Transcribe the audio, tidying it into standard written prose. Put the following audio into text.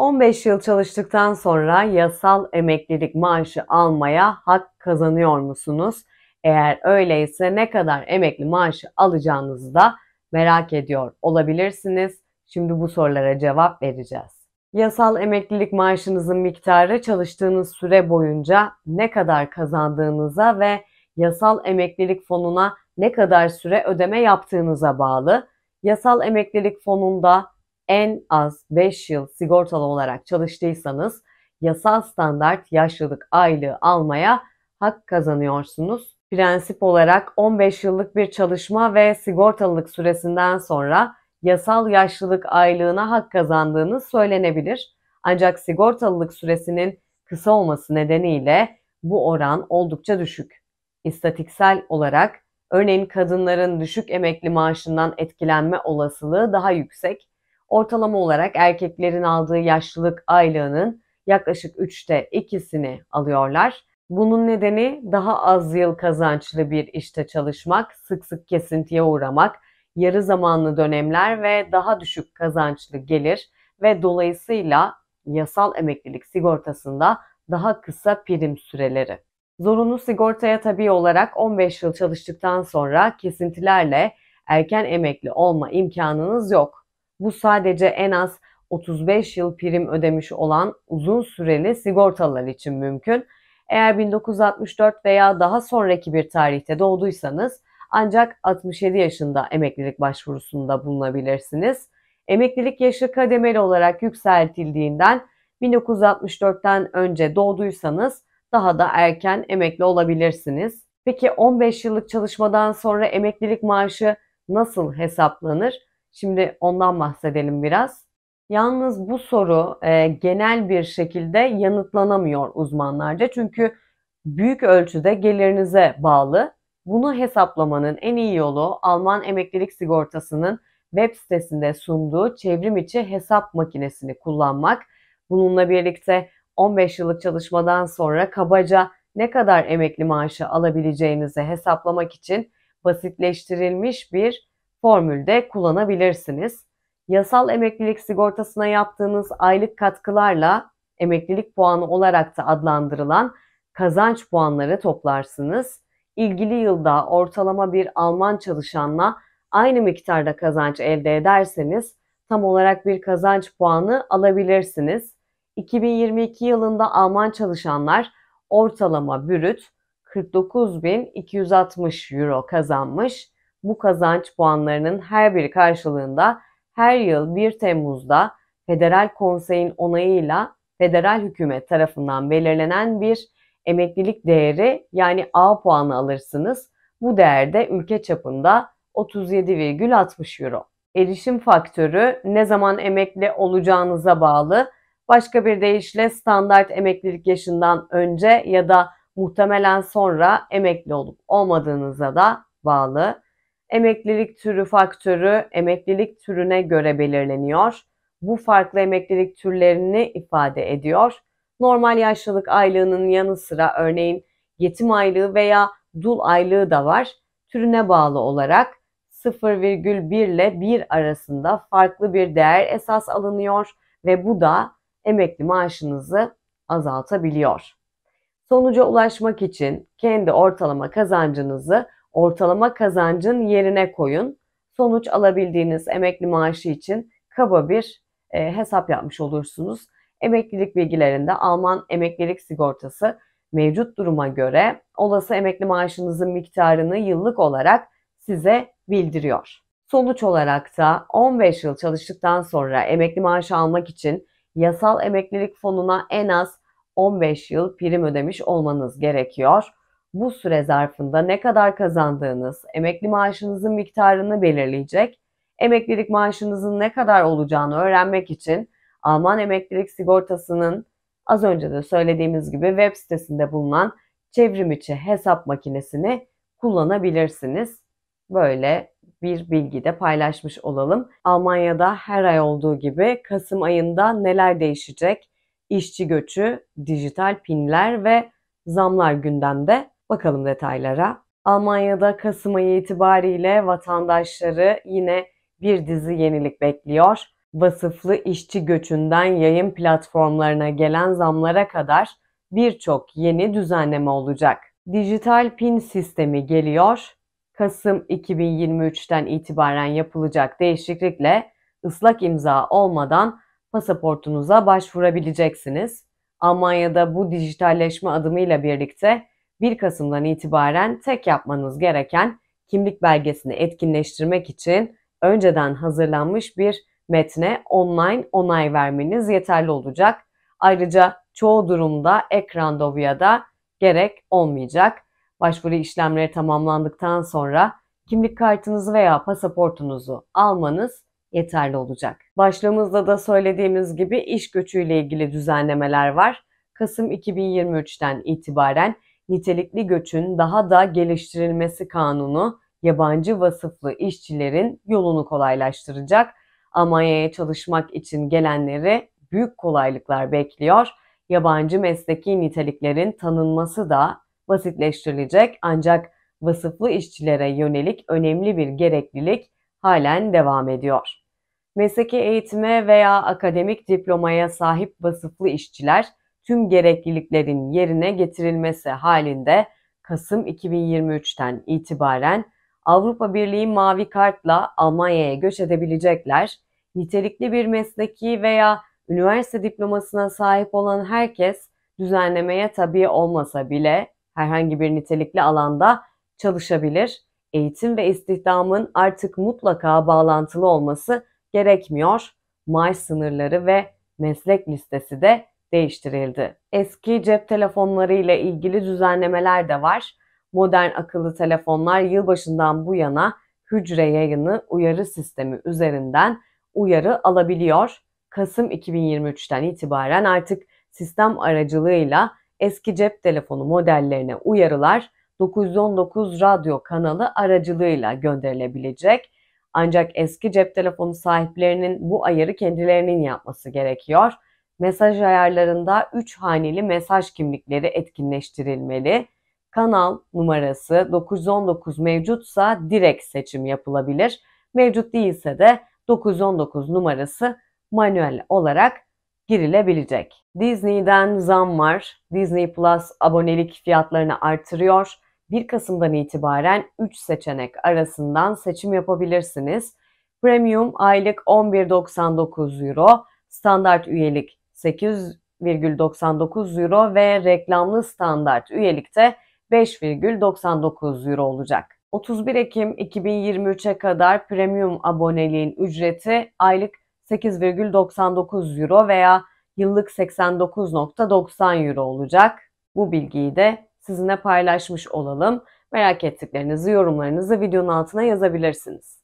15 yıl çalıştıktan sonra yasal emeklilik maaşı almaya hak kazanıyor musunuz? Eğer öyleyse ne kadar emekli maaşı alacağınızı da merak ediyor olabilirsiniz. Şimdi bu sorulara cevap vereceğiz. Yasal emeklilik maaşınızın miktarı çalıştığınız süre boyunca ne kadar kazandığınıza ve yasal emeklilik fonuna ne kadar süre ödeme yaptığınıza bağlı. Yasal emeklilik fonunda en az 5 yıl sigortalı olarak çalıştıysanız yasal standart yaşlılık aylığı almaya hak kazanıyorsunuz. Prensip olarak 15 yıllık bir çalışma ve sigortalılık süresinden sonra yasal yaşlılık aylığına hak kazandığınız söylenebilir. Ancak sigortalılık süresinin kısa olması nedeniyle bu oran oldukça düşük. İstatistiksel olarak örneğin kadınların düşük emekli maaşından etkilenme olasılığı daha yüksek. Ortalama olarak erkeklerin aldığı yaşlılık aylığının yaklaşık 3'te 2'sini alıyorlar. Bunun nedeni daha az yıl kazançlı bir işte çalışmak, sık sık kesintiye uğramak, yarı zamanlı dönemler ve daha düşük kazançlı gelir ve dolayısıyla yasal emeklilik sigortasında daha kısa prim süreleri. Zorunlu sigortaya tabi olarak 15 yıl çalıştıktan sonra kesintilerle erken emekli olma imkanınız yok. Bu sadece en az 35 yıl prim ödemiş olan uzun süreli sigortalılar için mümkün. Eğer 1964 veya daha sonraki bir tarihte doğduysanız ancak 67 yaşında emeklilik başvurusunda bulunabilirsiniz. Emeklilik yaşı kademeli olarak yükseltildiğinden 1964'ten önce doğduysanız daha da erken emekli olabilirsiniz. Peki 15 yıllık çalışmadan sonra emeklilik maaşı nasıl hesaplanır? Şimdi ondan bahsedelim biraz. Yalnız bu soru genel bir şekilde yanıtlanamıyor uzmanlarca. Çünkü büyük ölçüde gelirinize bağlı. Bunu hesaplamanın en iyi yolu Alman Emeklilik Sigortası'nın web sitesinde sunduğu çevrim içi hesap makinesini kullanmak. Bununla birlikte 15 yıllık çalışmadan sonra kabaca ne kadar emekli maaşı alabileceğinizi hesaplamak için basitleştirilmiş bir formülde kullanabilirsiniz. Yasal emeklilik sigortasına yaptığınız aylık katkılarla emeklilik puanı olarak da adlandırılan kazanç puanları toplarsınız. İlgili yılda ortalama bir Alman çalışanla aynı miktarda kazanç elde ederseniz tam olarak bir kazanç puanı alabilirsiniz. 2022 yılında Alman çalışanlar ortalama brüt 49.260 euro kazanmış. Bu kazanç puanlarının her biri karşılığında her yıl 1 Temmuz'da Federal Konsey'in onayıyla federal hükümet tarafından belirlenen bir emeklilik değeri yani A puanı alırsınız. Bu değer de ülke çapında 37,60 euro. Erişim faktörü ne zaman emekli olacağınıza bağlı. Başka bir deyişle standart emeklilik yaşından önce ya da muhtemelen sonra emekli olup olmadığınıza da bağlı. Emeklilik türü faktörü emeklilik türüne göre belirleniyor. Bu farklı emeklilik türlerini ifade ediyor. Normal yaşlılık aylığının yanı sıra örneğin yetim aylığı veya dul aylığı da var. Türüne bağlı olarak 0,1 ile 1 arasında farklı bir değer esas alınıyor ve bu da emekli maaşınızı azaltabiliyor. Sonuca ulaşmak için kendi ortalama kazancınızı ortalama kazancın yerine koyun. Sonuç alabildiğiniz emekli maaşı için kaba bir hesap yapmış olursunuz. Emeklilik bilgilerinde Alman emeklilik sigortası mevcut duruma göre olası emekli maaşınızın miktarını yıllık olarak size bildiriyor. Sonuç olarak da 15 yıl çalıştıktan sonra emekli maaşı almak için yasal emeklilik fonuna en az 15 yıl prim ödemiş olmanız gerekiyor. Bu süre zarfında ne kadar kazandığınız emekli maaşınızın miktarını belirleyecek. Emeklilik maaşınızın ne kadar olacağını öğrenmek için Alman Emeklilik Sigortası'nın az önce de söylediğimiz gibi web sitesinde bulunan çevrimiçi hesap makinesini kullanabilirsiniz. Böyle bir bilgi de paylaşmış olalım. Almanya'da her ay olduğu gibi Kasım ayında neler değişecek? İşçi göçü, dijital pinler ve zamlar gündemde. Bakalım detaylara. Almanya'da Kasım ayı itibariyle vatandaşları yine bir dizi yenilik bekliyor. Vasıflı işçi göçünden yayın platformlarına gelen zamlara kadar birçok yeni düzenleme olacak. Dijital pin sistemi geliyor. Kasım 2023'ten itibaren yapılacak değişiklikle ıslak imza olmadan pasaportunuza başvurabileceksiniz. Almanya'da bu dijitalleşme adımıyla birlikte 1 Kasım'dan itibaren tek yapmanız gereken kimlik belgesini etkinleştirmek için önceden hazırlanmış bir metne online onay vermeniz yeterli olacak. Ayrıca çoğu durumda ekran randevuya da gerek olmayacak. Başvuru işlemleri tamamlandıktan sonra kimlik kartınızı veya pasaportunuzu almanız yeterli olacak. Başlığımızda da söylediğimiz gibi iş göçüyle ilgili düzenlemeler var. Kasım 2023'ten itibaren nitelikli göçün daha da geliştirilmesi kanunu yabancı vasıflı işçilerin yolunu kolaylaştıracak. Almanya'ya çalışmak için gelenleri büyük kolaylıklar bekliyor. Yabancı mesleki niteliklerin tanınması da basitleştirilecek, ancak vasıflı işçilere yönelik önemli bir gereklilik halen devam ediyor. Mesleki eğitime veya akademik diplomaya sahip vasıflı işçiler tüm gerekliliklerin yerine getirilmesi halinde Kasım 2023'ten itibaren Avrupa Birliği Mavi Kart'la Almanya'ya göç edebilecekler. Nitelikli bir mesleki veya üniversite diplomasına sahip olan herkes düzenlemeye tabi olmasa bile herhangi bir nitelikli alanda çalışabilir. Eğitim ve istihdamın artık mutlaka bağlantılı olması gerekmiyor. Maaş sınırları ve meslek listesi de değiştirildi. Eski cep telefonları ile ilgili düzenlemeler de var. Modern akıllı telefonlar yılbaşından bu yana hücre yayını uyarı sistemi üzerinden uyarı alabiliyor. Kasım 2023'ten itibaren artık sistem aracılığıyla eski cep telefonu modellerine uyarılar 919 radyo kanalı aracılığıyla gönderilebilecek. Ancak eski cep telefonu sahiplerinin bu ayarı kendilerinin yapması gerekiyor. Mesaj ayarlarında 3 haneli mesaj kimlikleri etkinleştirilmeli. Kanal numarası 919 mevcutsa direkt seçim yapılabilir. Mevcut değilse de 919 numarası manuel olarak girilebilecek. Disney'den zam var. Disney Plus abonelik fiyatlarını artırıyor. 1 Kasım'dan itibaren 3 seçenek arasından seçim yapabilirsiniz. Premium aylık 11,99 euro, standart üyelik 8,99 euro ve reklamlı standart üyelikte 5,99 euro olacak. 31 Ekim 2023'e kadar premium aboneliğin ücreti aylık 8,99 euro veya yıllık 89,90 euro olacak. Bu bilgiyi de sizinle paylaşmış olalım. Merak ettiklerinizi, yorumlarınızı videonun altına yazabilirsiniz.